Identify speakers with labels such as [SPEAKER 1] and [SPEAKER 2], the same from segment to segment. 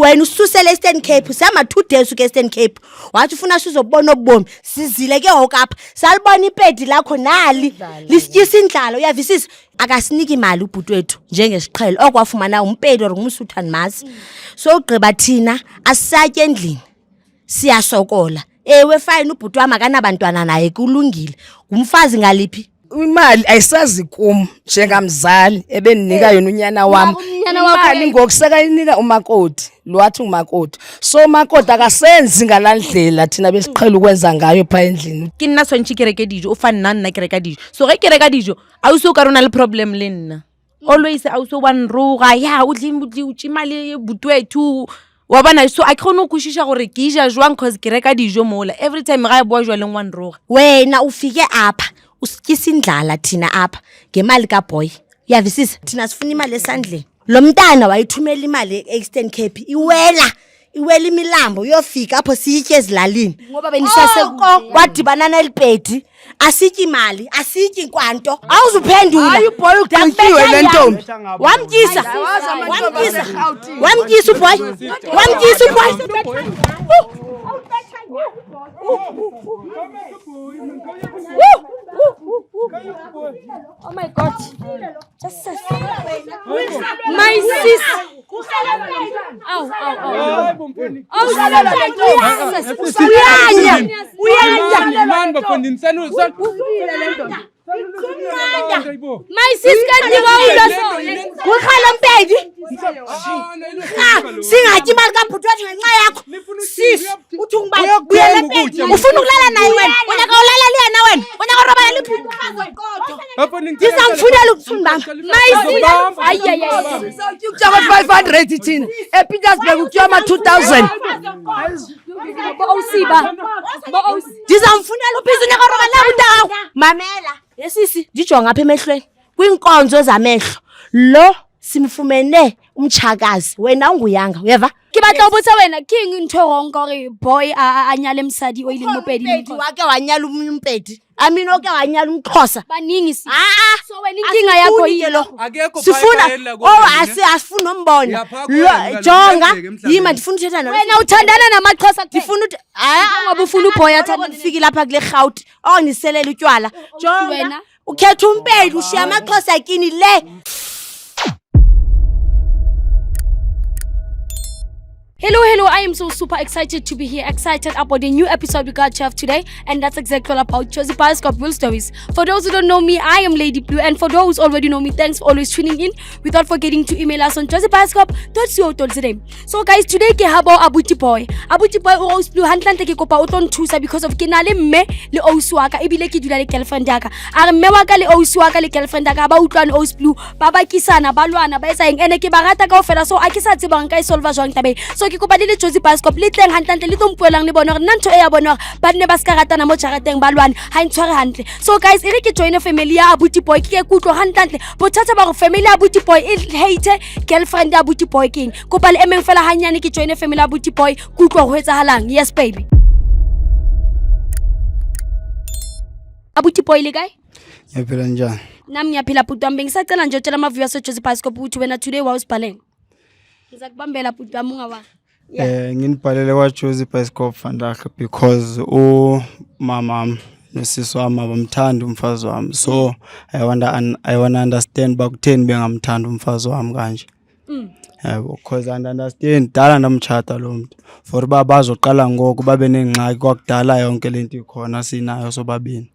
[SPEAKER 1] Wena ususele Eastern Cape sama 2 days uke Eastern Cape wathi ufuna sizobona obubomi sizile ke hokapha salibona ipedi lakho nali lisityisa indlalo uyavisisa akasiniki imali ubhuti wethu njengesiqhelo okwafumana umpedi or umsuthani masi so ugqiba thina asisatye endlini siyasokola ewe fine ubhuti wami akanabantwana naye kulungile ngumfazi ngaliphi
[SPEAKER 2] imali ayisazi kum njengamzali ebeninika yona unyana wami imali ngokuseka inika umakoti lo wathi umakoti so umakoti akasenzi ngalandlela thina besiqhela ukwenza ngayo pha endlini
[SPEAKER 3] ke nna swantse ke reke dijo o fa nna nna ke reka dijo so ge ke reka dijo a o se o ka rona le problem le nna always a o se one roga ya o tlimotli o tshimale butwethu wa bana so a khona o kushisha gore ke ja jwang cause ke reka dijo mola every time ga e boa jwa le one roga
[SPEAKER 1] wena ufike apha usityisa indlala thina apha ngemali kaBoy uyavisisa thina sifuna imali esandleni lo mntana wayithumela imali eEastern Cape iwela imilambo uyofika apho siyitye ezilalini
[SPEAKER 4] ngoba benisase
[SPEAKER 1] wadibana nelipedi asityi imali asityi kwanto awuzuphendula
[SPEAKER 2] hayi uBoy uqinkiwe le ntombi
[SPEAKER 1] wamtyisa uBoy
[SPEAKER 4] Oh my God. Just my sis. Ow. My sis can't
[SPEAKER 1] ukhala mpedi singatyi imali kabhuti wethu ngenxa yakho sis uthi ungibala buyele mpedi ufuna ukulala naye wena ulala liyena wena karoba liphi ndizamfunela ukufunda
[SPEAKER 4] my sis
[SPEAKER 2] ukutshaba 500 thina ePietersburg ukutshaba 2000
[SPEAKER 1] ndizamfunela ubhizi nekaroba labudawo mamela yesisi ndijonga apha emehlweni kwinkonzo zamehlo lo simfumene umtshakazi wena unguyanga uyeva
[SPEAKER 4] ke batla botsa wena king ntho ronka gore Boy anyale msadi o ile mopedi
[SPEAKER 1] wake wanyala umpedi amina oke wanyala umxhosa
[SPEAKER 4] baningi so wena inkinga yakho yilo
[SPEAKER 1] sifuna asifuna umbona jonga yima ndifuna uthetha nawe
[SPEAKER 4] wena uthandana namaxhosa
[SPEAKER 1] ndifuna uthi
[SPEAKER 4] ngoba ufuna uBoy athanda
[SPEAKER 1] ndifiki lapha kule Gaut niselela utywala jonga
[SPEAKER 4] wena
[SPEAKER 1] ukhetha umpedi ushiya amaxhosa kini le.
[SPEAKER 4] Hello, I am so super excited to be here, excited about the new episode we got to have today, and that's exactly all about Josie Bioscope Real Stories. For those who don't know me, I am Lady Blue, and for those who already know me, thanks for always tuning in, without forgetting to email us on josiebioscope.co.za. So guys, today ke habo Abuti Boy o Rose Blue hantlante ke kopa o tlo nthusa because of ke na le mme le ausi wa ka ebile ke dula le girlfriend ya ka a re mme wa ka le ausi wa ka le girlfriend ya ka ba utlwane Rose Blue ba bakisana ba lwana ba etsa eng ene ke ba rata kaofela so a ke sa tsebang ka e solve jwang tabe so ke kopa le Josie Bioscope le tleng hantlante le tompuelang le bona gore nna ntho e ya bona ba nne ba ska ratana mo jarateng ba lwane ha ntshware hantle so guys ere ke join family ya Abuti Boy ke kutlo hantlante bothata ba go family ya Abuti Boy e hate girlfriend ya Abuti Boy king kopa le emeng fela hanyane ke join family ya Abuti Boy kutlo go etsahalang yes baby Abuti Boy le guy
[SPEAKER 5] yaphela njani
[SPEAKER 4] nami ngiyaphila bhuti wami bengisacela nje utshela ama viewers Josie Bioscope ukuthi wena today wawusibhaleni ngizakubambela bhuti wami ungawa
[SPEAKER 5] nginibhalele kwa Josie Bioscope Vandaag because mama nosisi wami abamthanda umfazi wami so I wanna understand bakutheni bengamthanda umfazi wami kanje because I understand dala namtshata lo muntu for bazoqala ngoku babe nengxaki kwakudala yonke lento ikhona sinayo sobabini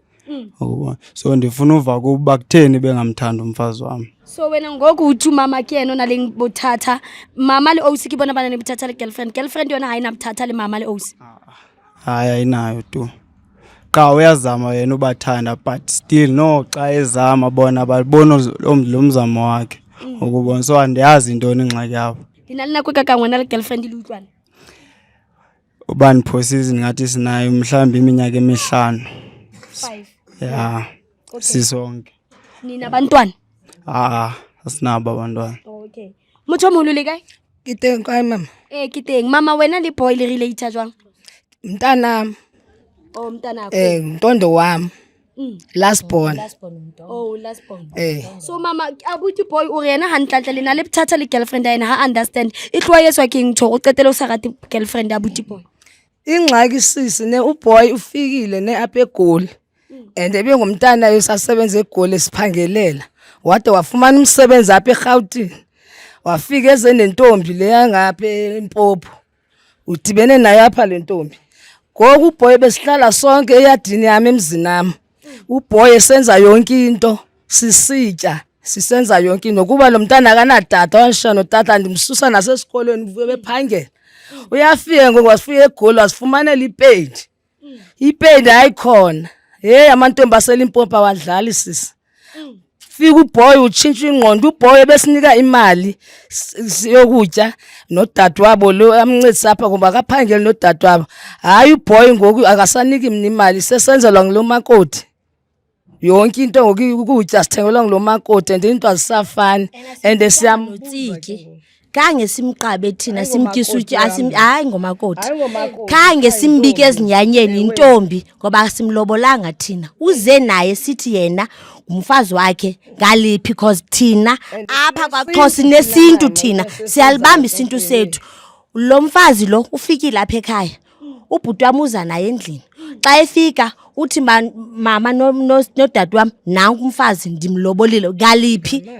[SPEAKER 5] ukubona so ndifuna uva kuba kutheni bengamthanda umfazi wami
[SPEAKER 4] so wena ngoku uthi mama ke yena nale ngibothatha mama le Osi ke bona bana nebuthatha le girlfriend yona hayi nabuthatha le mama le Osi
[SPEAKER 5] hayi ayinayo tu xa uyazama yena ubathanda but still no xa ezama bona babona lo mzamo wakhe ukubona so andiyazi intoni ingxaki yabo
[SPEAKER 4] dinalina kwekaka ngwana le girlfriend ilutlwana
[SPEAKER 5] ubani phosisi ngathi sinayo mhlawumbe iminyaka emihlanu
[SPEAKER 4] 5
[SPEAKER 5] yeah sisonke
[SPEAKER 4] nina abantwana
[SPEAKER 5] asinabo abantwana
[SPEAKER 4] okay motho moholo le kae
[SPEAKER 2] ke teng kae mama
[SPEAKER 4] ke teng mama wena le Boy le relate jwang
[SPEAKER 2] mntana
[SPEAKER 4] mntana
[SPEAKER 2] ntondo wami last born.
[SPEAKER 4] Oh, last born. So mama, abuti boy o re yena hantlatla le na le bothata le girlfriend ya ena ha understand. E tloyetswa ke ntho o qetela o sa rate girlfriend ya abuti boy.
[SPEAKER 2] Ingxaki sisi ne uboy ufikile ne apha eGoli. And ebengumntana usasebenza eGoli siphangelela. Wade wafumana umsebenzi apha eGauteng. Wafika ezenentombi le yangapha eMpopo. Udibene naye apha le ntombi. Ngoku uboy besihlala sonke eyadini yami emzinami. Uboy esenza yonke into, sisitya, sisenza yonke into. Kuba lo mntana akanatata, washaya notata ndimsusa nasesikolweni bephangela. Uyafika ngoku wasifika eGoli wasifumanela ipeyidi. Ipeyidi ayikhona. Hey amantombi aseLimpopo wadlala sisi. Fika uboy utshintsha ingqondo, uboy besinika imali siyokutya nodadewabo lo amncedisa apha ngoba akaphangeli nodadewabo. Hayi uboy ngoku akasaniki mina imali sesenzelwa ngilo makoti. Yonke into ngokutya sithengelwa ngilo makoti and into azisafani and
[SPEAKER 1] siyamtsiki. Kange simqabe thina simtyisa utya hayi ngomakoti. Kange simbike ezinyanyeni intombi ngoba simlobolanga thina. Uze naye sithi yena umfazi wakhe ngaliphi because thina apha kwaXhosa nesintu thina siyalibamba isintu sethu. Lo mfazi lo ufikile lapha ekhaya. Ubhuti wami uza naye endlini. Xa efika uthi mama nodade wami nanku umfazi ndimlobolile ngaliphi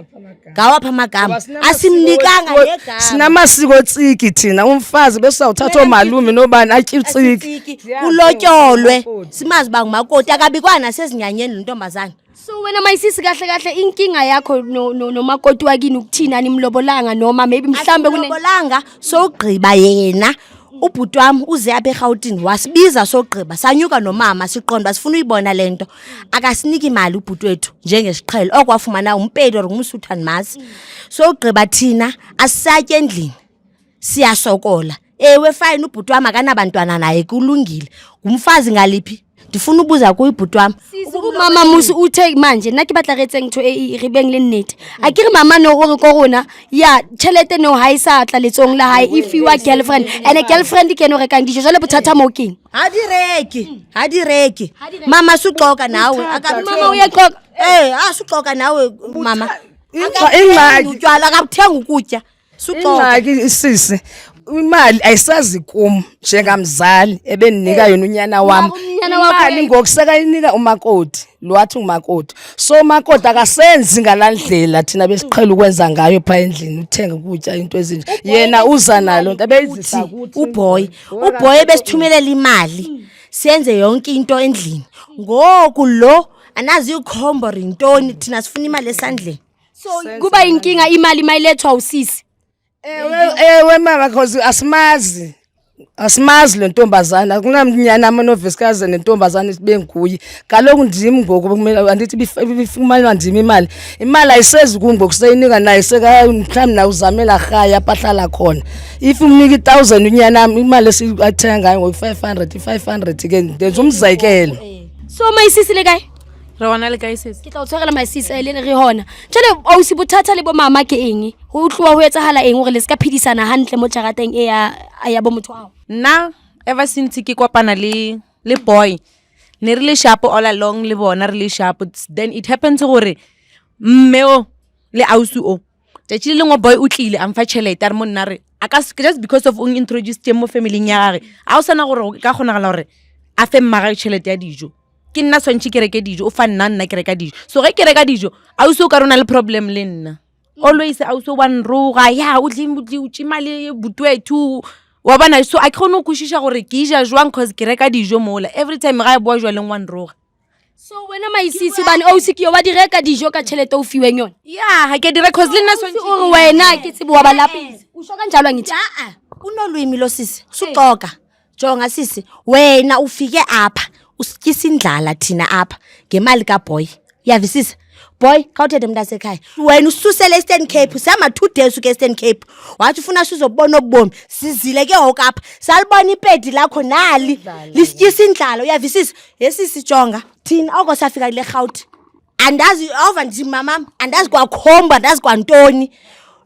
[SPEAKER 1] ngawapha amagama asimnikanga ngegama.
[SPEAKER 2] Sinamasiko tsiki thina umfazi bese uthatha omalume nobani atyi utsiki
[SPEAKER 1] ulotyolwe simazi ba ngumakoti akabikwa nasezinyanyeni lentombazana.
[SPEAKER 4] So wena mayisisi kahle inkinga yakho nomakoti wakini ukuthina nimlobolanga noma maybe mhlambe
[SPEAKER 1] kunelobolanga sogqiba yena. Ubhuti wami uze apha eGauteng wasibiza sogqiba sanyuka nomama siqonda sifuna uyibona lento akasiniki imali ubhuti wethu njengesiqhelo okwafumana umpedi or umsuthani masi. Sogqiba thina asisatye endlini siyasokola. Ewe fine ubhuti wami akanabantwana naye kulungile. Ngumfazi ngaliphi? Ndifuna ubuza kuye ubhuti wami.
[SPEAKER 4] Mama musu uthe manje nna ke batla retse ntho e ribeng le nnete. A ke re mama no o re ko rona ya tšhelete no ha isa tla letsong la hae if you are girlfriend and a girlfriend ke no rekang dijo jole bothata mo keng.
[SPEAKER 1] Ha di reki mama suxoka nawe
[SPEAKER 4] mama uyaqoka
[SPEAKER 1] suxoka nawe mama
[SPEAKER 2] ingxaki
[SPEAKER 1] utywala akuthenga ukutya suxoka.
[SPEAKER 2] Ingxaki sisi imali ayisazi kum njengamzali ebeninika yona unyana wami. Imali ngokuseka inika umakoti lo wathi umakoti. So umakoti akasenzi ngalandlela thina besiqhela ukwenza ngayo pha endlini uthenga ukutya into ezinje. Yena uza nalo nto abeyizisa ukuthi
[SPEAKER 1] uboy besithumelela imali senze yonke into endlini. Ngoku lo anazi ukhombo rintoni thina sifuna imali esandleni.
[SPEAKER 4] So kuba inkinga imali mayilethwa usisi.
[SPEAKER 2] Ewe mama because asimazi le ntombazana kunamnyana amanovesikazi nentombazana benguye kaloku ndim ngoku kumele andithi bifumana ndim imali ayisezi kungokuseyinika naye seka mhlawumbe na uzamela khaya apahlala khona if umnika 1000 unyana imali esiyathenga ngayo ngo500 ke ndenza umzekelo.
[SPEAKER 4] So mayisisi le kae
[SPEAKER 3] re wana le kae sisi
[SPEAKER 4] ke tla o tshwarela mayisisi le re hona tjele o se bothata le bo mama ke eng ho tloa ho etsahala eng hore le ska phidisana hantle mo jarateng e ya bo motho ao.
[SPEAKER 3] Nna ever since ke kopana le boy ne re le sharp all along le bona re le sharp then it happens gore mmeo le ausu o tšatši le ngwe boy o tlile a mfa tšhelete a re mo nna re just because of ung introduced mo family ya gage a o sana gore ka kgonagala gore a fe mmaga tšhelete ya dijo ke nna swantšhe ke reke dijo o fa nna ke reka dijo so ge ke reka dijo ausu o ka rona le problem le nna always ausu wa nroga ya o tšima le butuethu wa bona so a kgone go kwishisha gore ke ja jwang cause ke reka dijo mola every time ga e boa jwa le ngwan roga.
[SPEAKER 4] So wena mayisisi bane o se ke wa di reka dijo ka tšhelete o fiweng yona
[SPEAKER 3] ya ha ke dire cause le nna swantšhe
[SPEAKER 4] o wena ke tsebo wa balapisi o shoka njalo ngithi
[SPEAKER 1] unolwimi lo sisi suxoka jonga sisi wena ufike apha usityisa indlala thina apha ngemali kaBoy yavisisa boy khawuthethe mntasekhaya wena ususele eStern Cape sama 2 days uke eStern Cape wathi ufuna sizobona obubomi sizile ke ngoku apha salibona ipedi lakho nali lisityisa indlala uyavisisa yesisi jonga thina oko safika kule Gauteng andazi over nje mama andazi kwakhomba andazi kwantoni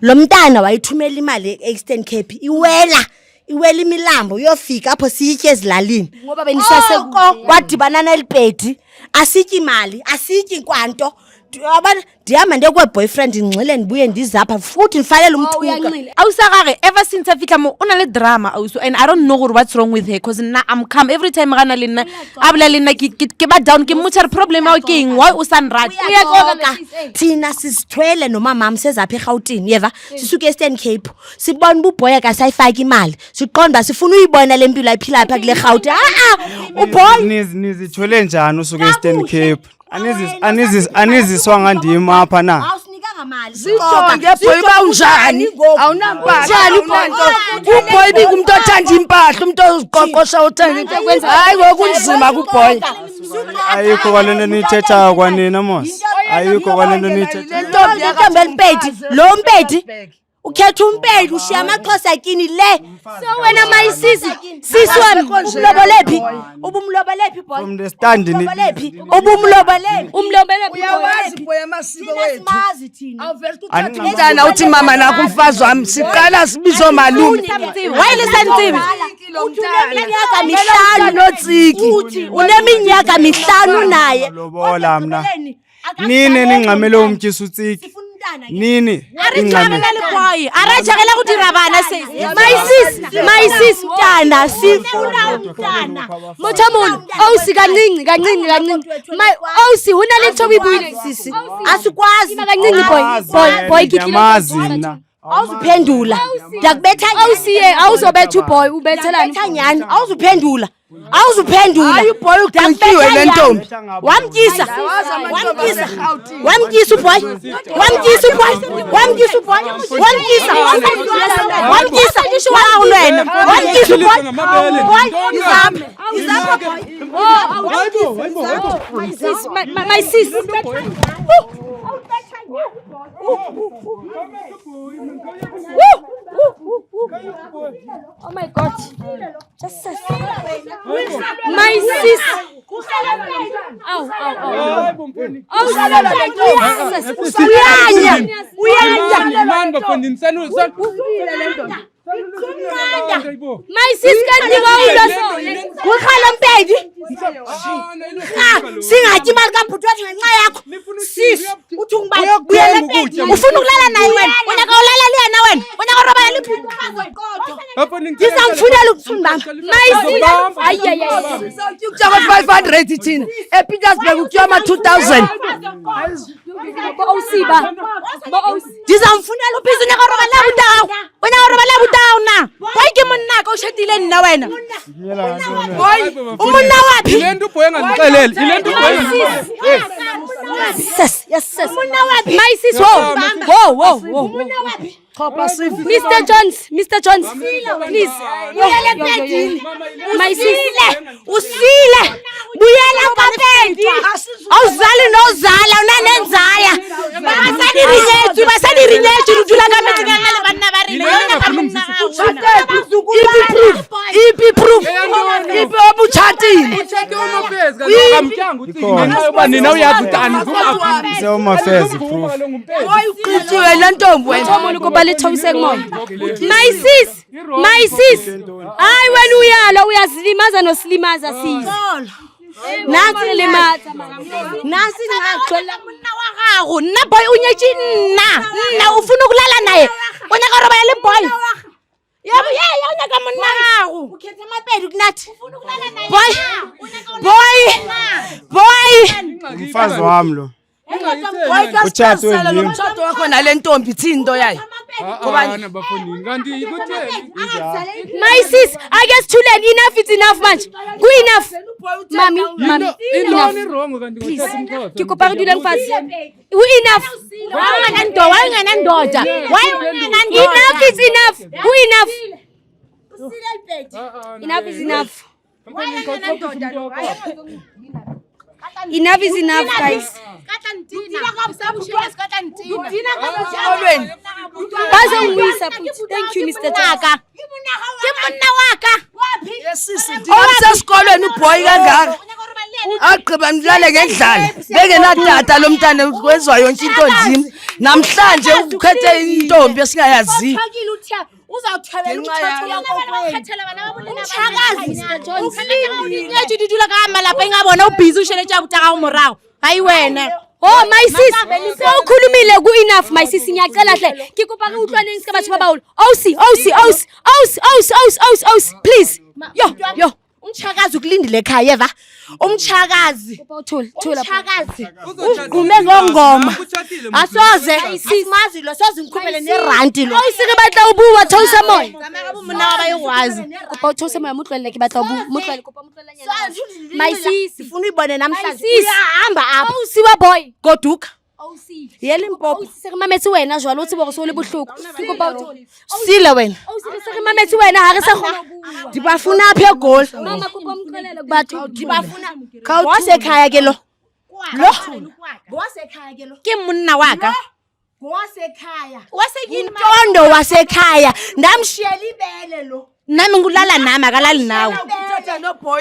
[SPEAKER 1] lo mntana wayithumela imali eStern Cape iwela iwela imilambo uyofika apho siyitye ezilalini
[SPEAKER 4] Ngoba benisase kude.
[SPEAKER 1] wadibana nelibhedi asityi imali asityi kwanto ndihamba ndiye kwe-boyfriend ndingxile ndibuye ndizapha futhi ndifanele umthuka
[SPEAKER 4] uyanxile.
[SPEAKER 3] Ausagage, ever since I fika mo, una le drama also, and I don't know what's wrong with her, cause na I'm calm every time gana lena, abla lena ke ba down, ke mucha problem ao ke eng, why usan right?
[SPEAKER 1] uyaxoka thina sisithwele nomamam sezapha eRhawutini yeva sisuke eStern Cape sibona ububhoy akasayifaki imali siqonda sifuna uyibona lempilo ayiphila apha kule Rhawuti ubhoy
[SPEAKER 5] nizithwele njani usuke eStern Cape aniziswa ngandim apha na
[SPEAKER 1] awusinikanga mali
[SPEAKER 2] Sijonge boy bawunjani awunampahla uboy bingumuntu othanda impahla umuntu oziqoqosha uthanda into ekwenza hayi ngokunzima kuboy
[SPEAKER 5] ayikho kwalento nithethayo kwanina mos ayikho kwalento nithethayo
[SPEAKER 1] lentombi elipedi lo mpedi ukhetha umpedi ushiya amaxhosa kini le
[SPEAKER 4] So wena mayisisi
[SPEAKER 1] siswami ubumlobolephi boy
[SPEAKER 5] from the stand
[SPEAKER 1] ubumlobolephi ubumlobolephi
[SPEAKER 4] umlobele
[SPEAKER 2] uyawazi boy amasiko wethu
[SPEAKER 1] simazi thina
[SPEAKER 2] awuvela uthatha umntana uthi mama naku umfazi wami siqala sibizo malume
[SPEAKER 3] Wayelisantsibi.
[SPEAKER 1] uneminyaka mihlanu
[SPEAKER 2] notsiki
[SPEAKER 1] uneminyaka mihlanu naye
[SPEAKER 5] lobola mna nini ningxamele umtyisa utsiki nini
[SPEAKER 3] Arichabela le boy, arajagela kudira bana sis.
[SPEAKER 4] my sis
[SPEAKER 1] mntana sifuna umntana
[SPEAKER 4] Mothamolo awusi kancinci my awusi huna le ntho ibuyile
[SPEAKER 1] sisi asikwazi
[SPEAKER 4] kancinci boy
[SPEAKER 5] ngiyamazi mna
[SPEAKER 1] awuzuphendula ndakubetha
[SPEAKER 4] awusiye awuzobetha uboy ubethelani
[SPEAKER 1] nyani awuzuphendula
[SPEAKER 2] hayi boy uqinkiwe le ntombi
[SPEAKER 1] wamtyisa uboy
[SPEAKER 4] my sis Oh my God. Just my sis. My sis
[SPEAKER 1] singatyi imali kabhuti wethu ngenxa yakho sis uthi ungibuyele empedini ufuna ukulala naye wena ulala liyena wena robala libhuti ndizamfunela ukufunda
[SPEAKER 4] my sis
[SPEAKER 2] ukutshaba 500 thina ePietersburg ukuyoma 2000
[SPEAKER 4] Bausiba.
[SPEAKER 1] ndizamfunela ubhizi unyakarobala butawo na boy ke monna ka ushetile nna wena umunna waphi
[SPEAKER 6] Ilento boy engandixeleli ilento boy
[SPEAKER 1] yes umunna waphi
[SPEAKER 4] My sis, whoa. Mr. Jones, please.
[SPEAKER 1] buyela empedini
[SPEAKER 4] My sis,
[SPEAKER 1] usile buyela kwapedi awuzali nozala unanenzaya basanirinyethi rujula kametikangale banna
[SPEAKER 2] ipi proof ipi obutshatile
[SPEAKER 6] uba nina uyakutani
[SPEAKER 5] sewumafezi proof
[SPEAKER 2] uqinkiwe le ntombi wena
[SPEAKER 4] My sis. Hayi wena uyalo uyazilimaza nosilimaza sis.
[SPEAKER 1] nansi
[SPEAKER 4] Limaza.
[SPEAKER 1] nansi ngagxola monna wa gago nna boy unyetshi nna ufuna ukulala naye unyaka le boy yabo unyaka monna gago ukhetha amapedi kunathi boy
[SPEAKER 5] umfazi wami lo uthathe wendimi
[SPEAKER 2] umshado wakho nale ntombi thini into yayo
[SPEAKER 6] bafonini kanti ikutheni
[SPEAKER 4] My sis, I guess too late. Enough is enough, manje. Good enough. Mami,
[SPEAKER 6] intoni
[SPEAKER 4] enough.
[SPEAKER 6] wrong kanti ngothatha
[SPEAKER 4] Ke kopa re duleng fatshe. Good enough. Enough is enough. Good enough. Enough is enough. Enough is enough, guys. Bazongwisa futhi. Thank you, Mr. Jones.
[SPEAKER 2] awusesikolweni uboy kangaka agqiba nilale ngendlala bengenadata lo mntana wenziwa yonke into nzima namhlanje ukhethe intombi esingayaziyo
[SPEAKER 1] uzawuthwebela ukuthothela
[SPEAKER 3] umtshakazi di dula ka malapeng a bona o busy o sheletša buta ga go morago ga e wena
[SPEAKER 4] Oh my sis, so khulumile ku enough my sis ngiyacela hle. Ke kopa re utlwaneng se batho ba baholo. Aus, please. Yo.
[SPEAKER 1] umtshakazi ukulindile ekhaya eva umtshakazi
[SPEAKER 4] Umtshakazi.
[SPEAKER 1] ugume ngongoma asoze asimazi lo soze ngikhupele neranti lo
[SPEAKER 4] Awusike batla ubuwa thosa moya.
[SPEAKER 3] mona wa ba e gwazi
[SPEAKER 4] Kopa thosa moya motlwelle ke batla ubu. Motlwelle kopa motlwelle nyana. My sis.
[SPEAKER 1] sifuna uyibone namhlanje
[SPEAKER 4] sis.
[SPEAKER 1] uyahamba apha
[SPEAKER 4] Ausi wa boy.
[SPEAKER 1] goduka
[SPEAKER 4] Ausi.
[SPEAKER 1] yelimpopo
[SPEAKER 4] Ausi se re mametse wena jwalo o tsebe gore so le bohloko. Ke kopa o thole.
[SPEAKER 1] sile wena
[SPEAKER 4] Ausi se re mametse wena ha re sa kgona go bua.
[SPEAKER 1] ndibafuna apha egoli
[SPEAKER 4] Mama kopa umxolele kubatho.
[SPEAKER 1] ndibafuna ngowasekhaya ke lo ngowasekhaya ke lo
[SPEAKER 3] ke monna wa ka
[SPEAKER 1] ngowasekhaya umntondo wasekhaya ndamshiyela ibele lo
[SPEAKER 3] nami ngulala nami akalali nawe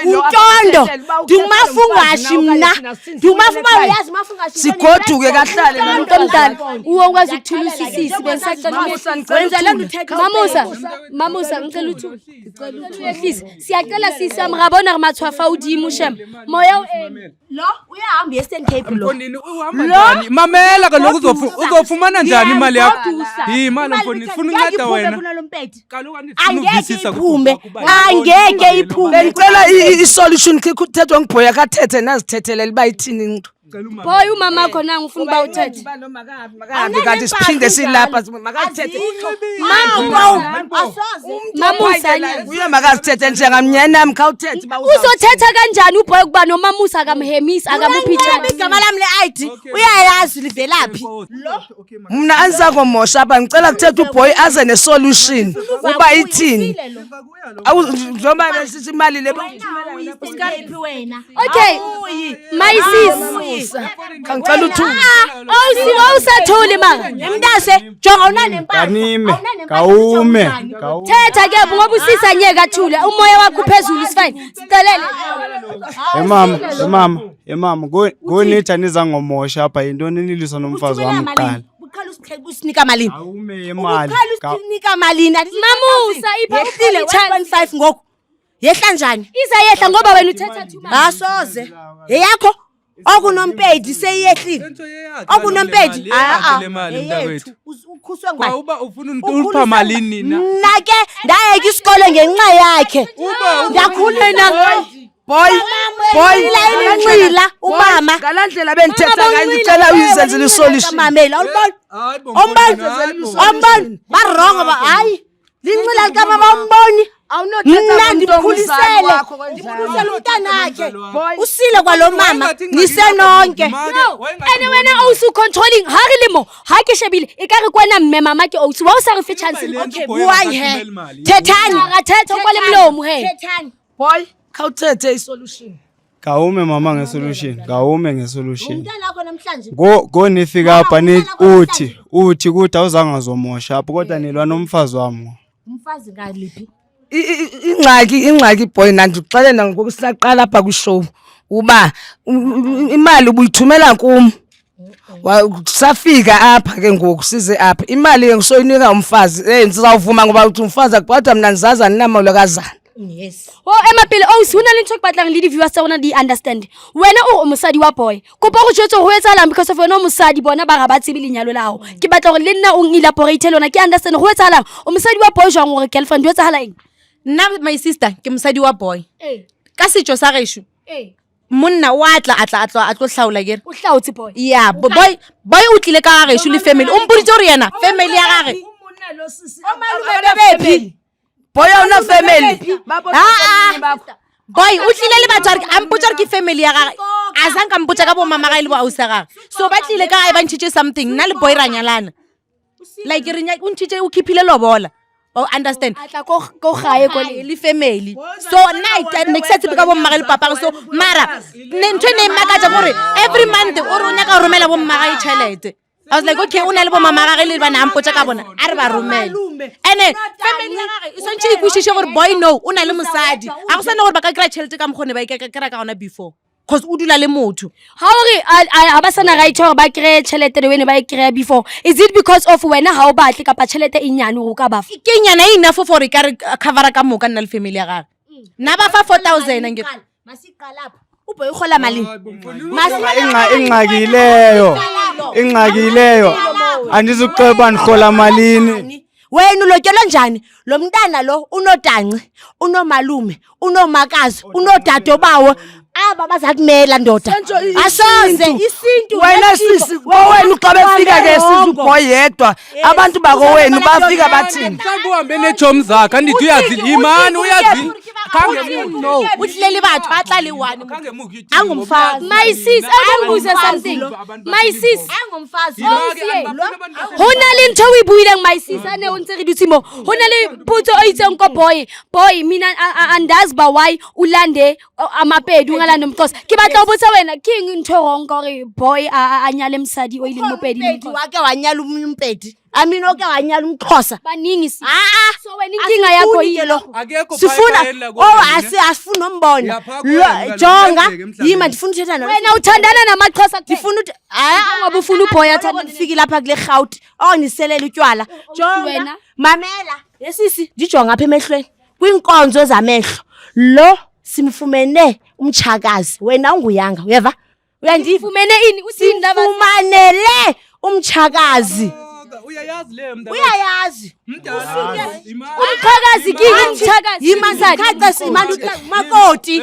[SPEAKER 1] untondo ndingumafungwashi mna ndingumafungwa uyazi mafungwashi
[SPEAKER 2] sigoduke kahlale
[SPEAKER 4] Umuntu omdala uwo kwazi ukuthulisa isisi
[SPEAKER 1] wenzela ndithetha
[SPEAKER 4] Mamusa ngicela uthi uyehlise siyacela sisi ami ngabona re matshwafa udimo shem moya ueme
[SPEAKER 1] lo uyahamba Eastern Cape lo
[SPEAKER 6] Mfonini uhamba njani? Mamela kaloku uzofumana njani imali yakho? Imali mfonini ufuna unceda wena. Kaloku anifuna uvisisa
[SPEAKER 1] angeke iphume
[SPEAKER 2] bengicela i-solution kuthethwa ngibhoya kathethe nazithethelele uba ithini into
[SPEAKER 4] boy umama wakho nanga ufuna uba uthethe
[SPEAKER 2] makahambe kanti siphinde silapha makazithethe
[SPEAKER 4] Mamusa nyana
[SPEAKER 2] uye makazithethe njengamnyanami khawuthethe
[SPEAKER 4] uzothetha kanjani uboy kuba nomamusa akamhemisi akamuphi
[SPEAKER 1] igama lami le-ID uyayazi livelaphi
[SPEAKER 2] mna andisakomosha apha ngicela kuthetha ubhoyi aze ne-solution uba ithini njengoba besithi imali le
[SPEAKER 1] wena
[SPEAKER 4] okay my sis
[SPEAKER 2] khangicela uthume
[SPEAKER 4] awusathuli manga
[SPEAKER 1] emntase jonga unanempahla
[SPEAKER 5] kanime kawume
[SPEAKER 4] thetha ke ngoba usisa nyeka athule umoya wakho phezulu sifine sicelele
[SPEAKER 5] emama ngonithi nizangomosha apha yintoni niliso nomfazi wami kuqala
[SPEAKER 1] uqala usinika malini
[SPEAKER 5] awume imali
[SPEAKER 1] uqala usinika malini
[SPEAKER 4] Mamusa ipha
[SPEAKER 1] yehlile 1.5 ngoku yehla njani
[SPEAKER 4] izayehla ngoba wena uthetha too much
[SPEAKER 1] asoze yeyakho okunompedi seyehlile okunompedi ukhuswe ngubani
[SPEAKER 6] uba ufuna ulipha malini nina.
[SPEAKER 1] mna ke ndayeka isikole ngenxa yakhe ndakhulena
[SPEAKER 2] boy
[SPEAKER 1] incila umama
[SPEAKER 2] ngala ndlela bendithetha ngayo ndicela uyizenzele isolution
[SPEAKER 1] mamela omboni barongo ba hayi lincila likama bamboni mna ndiphulisele umntanakhe usile kwalo mama nisenonke
[SPEAKER 4] ene wena awusu controlling ha re lemo ha ke shebile e ka re kwena mme mama ke awusu wa o sa re fe chance
[SPEAKER 1] okay buai he thethani
[SPEAKER 4] ra thetha kwale mlomo he
[SPEAKER 1] thethani
[SPEAKER 2] boy khawuthethe isolution
[SPEAKER 5] kawume mama ngesolution
[SPEAKER 1] umntanakho namhlanje
[SPEAKER 5] go nifika apha uthi kuthi awuzangazomosha apho kodwa nilwa nomfazi wami
[SPEAKER 1] umfazi ngaliphi
[SPEAKER 2] ingxaki boy nandixelela ngokusaqala apha kwishow uba imali ubuyithumela kum safika apha ke ngoku size apha imali ngisoyinika umfazi ndizawuvuma ngoba uthi umfazi akubadwa mna ndizazi aninamalo kazana
[SPEAKER 1] yes
[SPEAKER 4] emapele hona le ntho ke batlang le di-viewers tsa rona di understand wena o mosadi wa boy kopa go jwetsa go etsalang because of wena o mosadi bona ba ga ba tsebe lenyalo la gago ke batla gore le nna o elaborate lona ke understand go etsalang o mosadi wa boy jwang gore girlfriend o etsagala eng
[SPEAKER 3] nna my sister ke mosadi wa boy ka setšo sa gešo monna wa tla a tlo hlaola kere
[SPEAKER 4] o hlaotse boy
[SPEAKER 3] ya boy o tlile ka ga gešo le family o mpoditse gore yena family ya gage
[SPEAKER 2] boy ona family
[SPEAKER 3] boy o tlile le batho a mpotsa gore ke family ya gage a sang ka mpotsa ka bo mama ga e le bo ausi ya gage so ba tlile ka gae ba ntšhitše something nna le boy ra nyalana like o ntšhitše o keepile lobola o understand
[SPEAKER 4] atla ko gae ko
[SPEAKER 3] le family so nna ne ke sa tsebe ka bo mmagae le papage so mara ntho e ne e makatsa gore every month o re o nyaka go romela bo mmagae tšhelete I was like, okay, una le bo mama gage le bana ampotsa ka bona a re ba romela ene family ya gage e swantse e kwishishe gore boy no o na le mosadi a go sana gore ba ka kry-a tšhelete ka mokgone ba ikakera ka gona before cause o dula le motho.
[SPEAKER 4] How are abasana right hore ba kry tšhelete le wena ba e kry before? Is it because of wena ha o batle kapa tšhelete e nyane go ka ba fa?
[SPEAKER 3] Ke nyana enough for re ka re cover ka moka nna le family ya gagwe. Na ba fa 4,000 nge.
[SPEAKER 1] Masiqalapha. Uboy ukhola malini?
[SPEAKER 5] Ingxakileyo andizukuceba ndikhola malini.
[SPEAKER 1] Wena ulotyolwa njani? Lo mntana lo unodanci, unomalume, unomakazi, unodade bawo. Aba bazakumela ndoda. Asoze isintu
[SPEAKER 2] wena sisi kowenu xa befika ke sizuboy yedwa abantu bakowenu bafika bathini
[SPEAKER 6] Sakuhambe nejob zakhe andithi uyazi imani uyazi
[SPEAKER 3] Khange no. Uhleli bathu atlali one. Angumfazi.
[SPEAKER 4] My sis, angibuze something. My sis,
[SPEAKER 1] angumfazi.
[SPEAKER 4] hona le ntho o e buileng my sis ane o ntse re dutse mo. Hona le putso o itseng ko boy mina andazi ba why ulande amapedi ungalanda umXhosa. Ke batla o botsa wena ke eng ntho wrong gore boy a nyale msadi o ile mopedi
[SPEAKER 1] Umpedi wake wanyala umpedi. Amina oke wanyala umXhosa.
[SPEAKER 4] baningi sis. So wena
[SPEAKER 1] Asifuni
[SPEAKER 4] inkinga yakho
[SPEAKER 1] ke
[SPEAKER 4] yini?
[SPEAKER 1] lo.
[SPEAKER 6] Akekho
[SPEAKER 1] Sifuna
[SPEAKER 6] phayela kodwa
[SPEAKER 1] asifuna umbona.
[SPEAKER 6] Yapha kuwena,
[SPEAKER 1] Jonga
[SPEAKER 6] ngibheke emhlabeni.
[SPEAKER 1] yima ndifuna uthetha nawe.
[SPEAKER 4] Wena uthandana namaXhosa
[SPEAKER 1] Ndifuna
[SPEAKER 4] ngoba ufuna uboy athandana
[SPEAKER 1] ndifiki lapha kule Gauteng. Niselela utywala. Jonga
[SPEAKER 4] wena.
[SPEAKER 1] mamela. Yesisi ndijonga apha emehlweni. Kwinkonzo zamehlo. Lo simfumene umtshakazi. Wena unguyanga, uyeva?
[SPEAKER 4] Uyandifumene ini usindaba
[SPEAKER 1] Fumanele umtshakazi.
[SPEAKER 6] Uyayazi le mntu.
[SPEAKER 1] Uyayazi.
[SPEAKER 4] umqhakazi umtshakazi
[SPEAKER 1] Yimanzakhaca simani umakoti.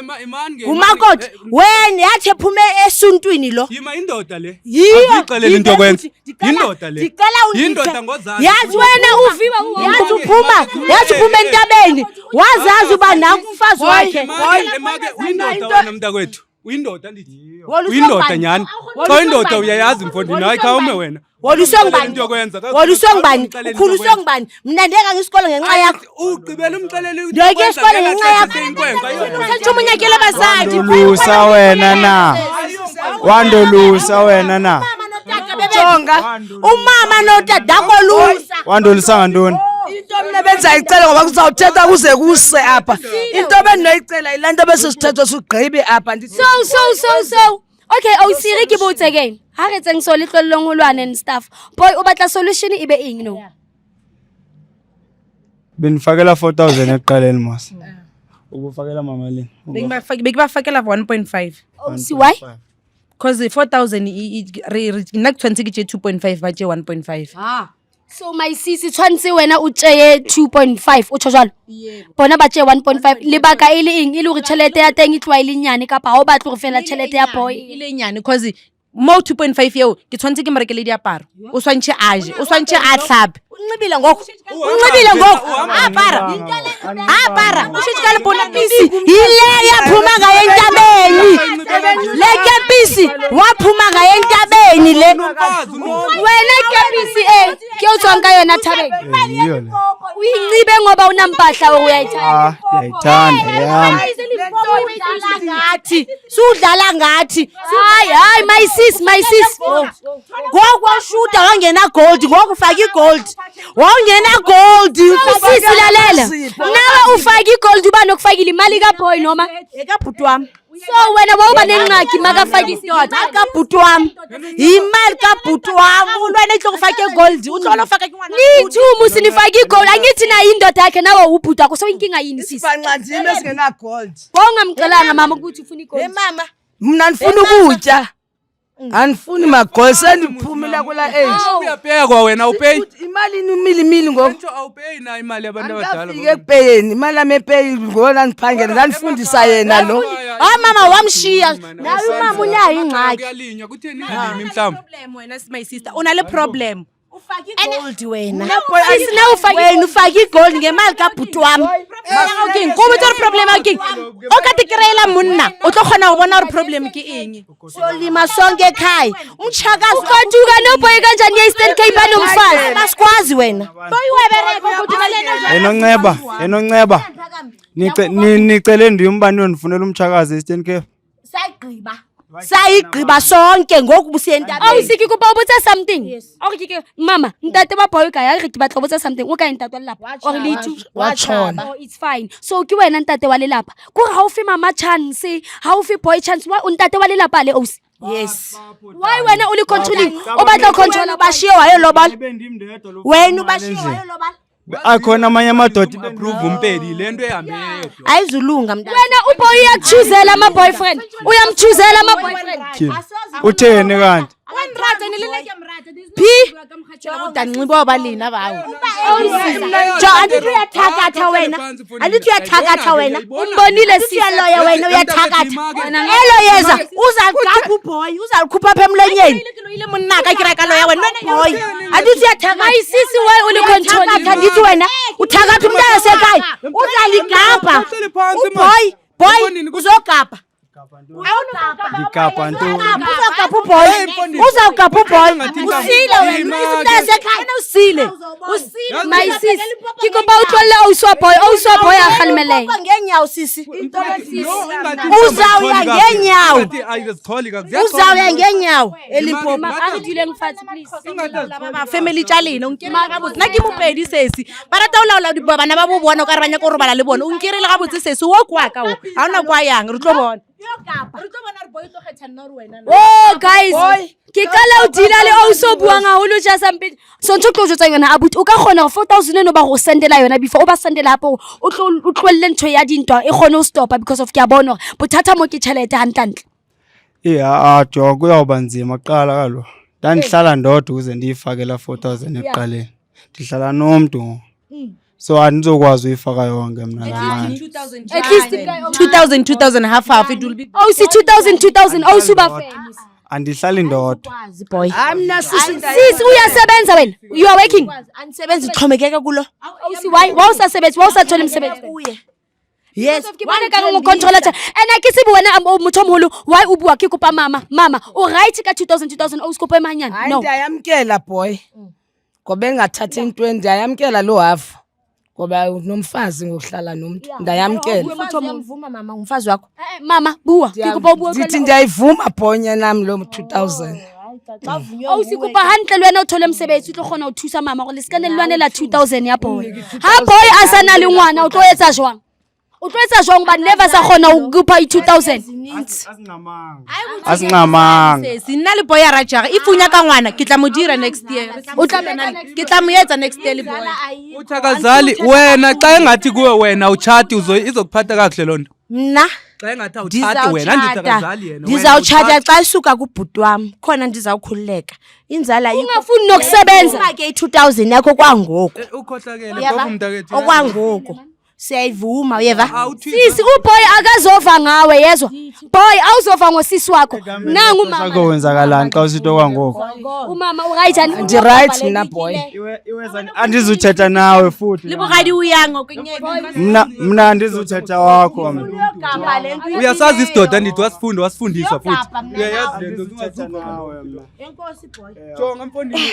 [SPEAKER 1] Umakoti wena yathi ephume esuntwini lo.
[SPEAKER 6] Yima indoda le.
[SPEAKER 1] Yiyo.
[SPEAKER 6] Azixelele into kwenza. Indoda le. Indoda ngozazi.
[SPEAKER 1] Yazi wena uviva yathi uphuma entabeni. Wazazi uba nanku umfazi wakhe.
[SPEAKER 6] Indoda wena mntakwethu. Uyindoda ndithi. Uyindoda nyani. Xa indoda uyayazi mfondini hayi khawume wena.
[SPEAKER 1] Wolusongibani. Wolusongibani. Ukhulusongibani. Mina ndeka ngisikole ngenxa yakho.
[SPEAKER 6] Ugqibela umxelele
[SPEAKER 1] Ndeke isikole ngenxa yakho.
[SPEAKER 3] Uthumunyakele bazali.
[SPEAKER 5] Lusa wena na. Wandolusa wena na.
[SPEAKER 1] Jonga. Umama notadakho lusa.
[SPEAKER 5] Wandolusa ngantoni?
[SPEAKER 2] into mina benzayicela ngoba kuzawuthetha kuze kuse apha into bendinoyicela ilanto bese sithetho sigqibe apha
[SPEAKER 4] So okay awusiri ke botse again ha re tseng so le tlolong holwane and stuff boy o batla solution e be eng no
[SPEAKER 5] Benifakela 4,000 eqaleni mos. Ubufakela mamalini?
[SPEAKER 3] Bekubafakela 1.5.
[SPEAKER 4] see why
[SPEAKER 3] Cause 4,000 nak 20 ke 2.5 ba 1.5.
[SPEAKER 4] so my sis tshwantse wena o tseye 2.5 o tshwala bona ba tseye 1.5 lebaka ile eng ile re tšhelete ya teng e tloa ile nyane kapa ha o batla go fela tšhelete ya boy
[SPEAKER 3] Ile nyane cause mo 2.5 yeo ke tshwantse ke marekele diaparo o swantse aje o swantse a tlhape
[SPEAKER 1] Unxibile ngoku apara ushitshikala bona bisi ile yaphuma ngayo entabeni le kepisi waphuma ngayo entabeni le
[SPEAKER 4] wena kepisi ke o tswang ka yona thabeng
[SPEAKER 5] Yiyo le.
[SPEAKER 4] uyincibe ngoba unampahla uyayithanda
[SPEAKER 5] Ndiyayithanda yami.
[SPEAKER 1] ngathi sudlala ngathi
[SPEAKER 4] hayi my sis
[SPEAKER 1] ngoku washuta wangena gold ngoku ufaka igold wangena gold
[SPEAKER 4] sis lalela nawe ufaka igold uba nokufakile imali kaboy noma
[SPEAKER 1] ekabhuti wami
[SPEAKER 4] so wena wawuba nenqaki makafaka isidoda
[SPEAKER 1] akabhuti wami imali kabhuti wami ulwana ehloko ufake gold utlolo ufake
[SPEAKER 4] nithumu sinifaka igold angithi na indoda yakhe nawe ubhuti akho so inkinga yini sis
[SPEAKER 2] banqanzime esingena gold
[SPEAKER 4] bongamcelanga mama ukuthi ufuna igold
[SPEAKER 1] mama
[SPEAKER 2] mina ndifuna ukutya andifuni magold sendiphumile kula age
[SPEAKER 6] Uyapeya kwa wena upay.
[SPEAKER 2] imali imilimili ngoku
[SPEAKER 6] Nto awupay na imali yabantu abadala.
[SPEAKER 2] andikafike ekupeyeni imali yami epeyi ngona ndiphangele ndandifundisa yena lo
[SPEAKER 1] mama wamshiya nawe umama unayo ingxaki
[SPEAKER 6] Kuyalinywa kutheni ngalimi mhlawumbe.
[SPEAKER 3] Problem wena my sister unale problem
[SPEAKER 1] ufake igold wena
[SPEAKER 4] sis na ufaka
[SPEAKER 1] wena ufake igold ngemali kabhuti wami
[SPEAKER 3] king go botsa problem king o ka tikreela monna o tlo khona go bona re problem ke eng
[SPEAKER 1] solima sonke ekhaya umtshakazi
[SPEAKER 4] ukaduka noboy kanjani ye-Eastern Cape anomfazi
[SPEAKER 1] basikwazi wena
[SPEAKER 5] Enonceba. Nicele ndiye umbani ondifunela umtshakazi eStern Cape.
[SPEAKER 1] sayigqiba sayigqiba sonke ngoku busiyentabeni.
[SPEAKER 4] Ausi ke kopa o botsa something. Okay ke mama, ntate ba boy ka ya re ke batla botsa something. O ka ntate wa lelapa. Or le two. Oh, it's fine. So ke wena ntate wa lelapa. Ko ga o fe mama chance, ha o fe boy chance. Wa ntate wa lelapa le ausi.
[SPEAKER 1] Yes.
[SPEAKER 4] Why wena o le controlling? O batla control
[SPEAKER 1] bashiye wayelobala. Wena ubashiye wayelobala.
[SPEAKER 5] akhona amanye amadoda
[SPEAKER 6] approve umpedi le nto ehambe
[SPEAKER 1] ayizulunga mntana.
[SPEAKER 4] Wena uboy uyakuchuzela ama boyfriend. Uyamchuzela ama boyfriend.
[SPEAKER 5] utheni kanti
[SPEAKER 1] Phi
[SPEAKER 3] udanxiba wabalina bawo
[SPEAKER 1] jo andithi uyathakatha wena andithi uyathakatha wena
[SPEAKER 4] Umbonile
[SPEAKER 1] siyaloya wena uyathakatha elo yeza uzaqapha uboy uzalikhupha apha emlonyeni
[SPEAKER 3] ile monaka ke reka loya wena
[SPEAKER 1] boy andithi uyathakatha
[SPEAKER 4] Ayisisi why uli control
[SPEAKER 1] andithi wena uthakatha umntana sekhaya uzaligapha boy uzogapha
[SPEAKER 5] ngigapha nto
[SPEAKER 1] uzogapha uboy uzogapha uboy usile wena umntana sekhaya usile
[SPEAKER 4] My sis, ke kopa o tlolle auswa boy a khalmele.
[SPEAKER 1] ngenyawo sisi uzawuya ngenyawo uzawuya ngenyawo elimpopo
[SPEAKER 4] Ma a re dileng fatshe please.
[SPEAKER 3] family tša lena o nkirela gabotse nna ke mopedi sesi ba rata o laola bana ba bo bona o ka re banya ko robala le bona o nkirele gabotse sesi wo kwa ka o ga ona kwa yang re tlo bona
[SPEAKER 4] Oh guys, ke kala o dila le o so buang a holo ja sampedi. So ntho tlo jotsa yona abuti o ka khona 4000 eno ba go sendela yona before o ba sendela hapo o tlwelle ntho ya dintwa e khone o stopa because of ke a bona bothata mo ke tšhelete hantlantle.
[SPEAKER 5] jo kuyawuba nzima qala kalo ndandihlala ndodwa uze ndiyifakela 4000 ekuqaleni ndihlala nomntu so andizokwazi uyifaka yonke mna ngamanje
[SPEAKER 4] At least
[SPEAKER 3] 2000 half it will be
[SPEAKER 4] oh si 2000 oh suba famous.
[SPEAKER 5] andihlali ndodwa
[SPEAKER 1] boy
[SPEAKER 2] amna sisi
[SPEAKER 4] Sis uyasebenza wena. You are working.
[SPEAKER 1] andisebenzi xhomekeke kulo
[SPEAKER 4] Oh si why usasebenza usathole umsebenzi.
[SPEAKER 1] uye yes
[SPEAKER 4] Ke bona ka go controller tša and ke se bona motho o moholo why o bua ke kopa mama o right ka 2000 o skopa emanyana
[SPEAKER 2] hayi
[SPEAKER 4] no
[SPEAKER 2] ndiyayamkela boy ngoba engathathi into ndiyayamkela lo half ngoba nomfazi ngokuhlala nomuntu ndiyayamkela
[SPEAKER 1] uyamvuma mama umfazi wakho
[SPEAKER 4] mama bua ke kopa bua
[SPEAKER 2] ndithi ndiyayivuma bonya nami lo 2000
[SPEAKER 4] o se kopa hantle le wena o thole mosebetsi o tlo kgona o thusa mama go le skane le lwanela 2000 ya boy ha boy a sana le ngwana o tlo etsa jwang o tlo etsa jwang ba never sa kgona o kupa 2000
[SPEAKER 5] asinqamanga
[SPEAKER 3] sesi nna le boy a ratšaga if o nyaka ngwana ke tla mo dira next year ke tla mo etsa next year le boy
[SPEAKER 6] uthakazali wena xa engathi kuwe wena utshati izokuphatha kakuhle loo nto
[SPEAKER 1] mna
[SPEAKER 6] xa engathi awutshati wena ndithakazali yena
[SPEAKER 1] ndizawutshata xa isuka kubhuti wam khona ndizawukhululeka inzala
[SPEAKER 4] ungafuni nokusebenza
[SPEAKER 1] ke i-2000 yakho kwangoku
[SPEAKER 6] ukhohlakele phofu mntakwethu
[SPEAKER 1] okwangoku siyayivuma uyeva
[SPEAKER 4] sisi uboy akazova ngawe yezwa boy awuzova ngosisi wakho nangu mama
[SPEAKER 5] sakho wenzakalani xa usithi okwangoku
[SPEAKER 4] umama uright and
[SPEAKER 2] ndi-right mna boy
[SPEAKER 5] andizuthetha nawe futhi
[SPEAKER 3] le bogadi o yang
[SPEAKER 5] mna andizuthetha wakho
[SPEAKER 6] uyasazi isidoda ndithi wasifundiswa futhi uyayazi le nto
[SPEAKER 5] Andizuthetha nawe mna
[SPEAKER 6] jonga mfondini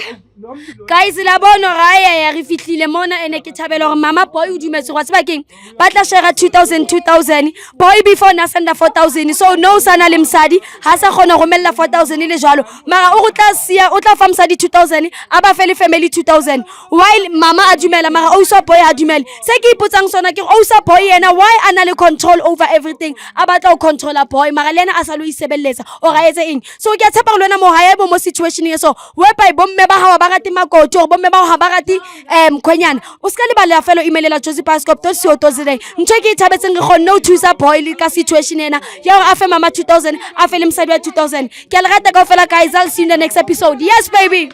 [SPEAKER 4] guys la bona raya ya re fihlile mona ene ke thabela gore mama boy o dumetse go tseba keng ba tla share 2000 boy before na senda 4000 so no sana le msadi ha sa gona go mella 4000 le jalo mara o go tla sia o tla fa msadi 2000 aba fele family 2000 while mama a dumela mara o sa boy a dumela se ke ipotsang sona ke o sa boy yena why ana le control over everything aba tla o controller boy mara lena a sa lo isebelletsa o ga etse eng so ke a tshepa go lena mo hae bo mo situation ye so whereby bomme ba hawa ba gati makoti go bomme ba ha ba gati mkhwenyana o ska le ba le felo emailela Josie Pascop to sio to zile ntho ke ithabetseng ge gone o thusa boy le ka situation ena ya go a fe mama 2000 a fe le msadi wa 2000 ke a le rata ka fela guys I'll see you in the next episode yes baby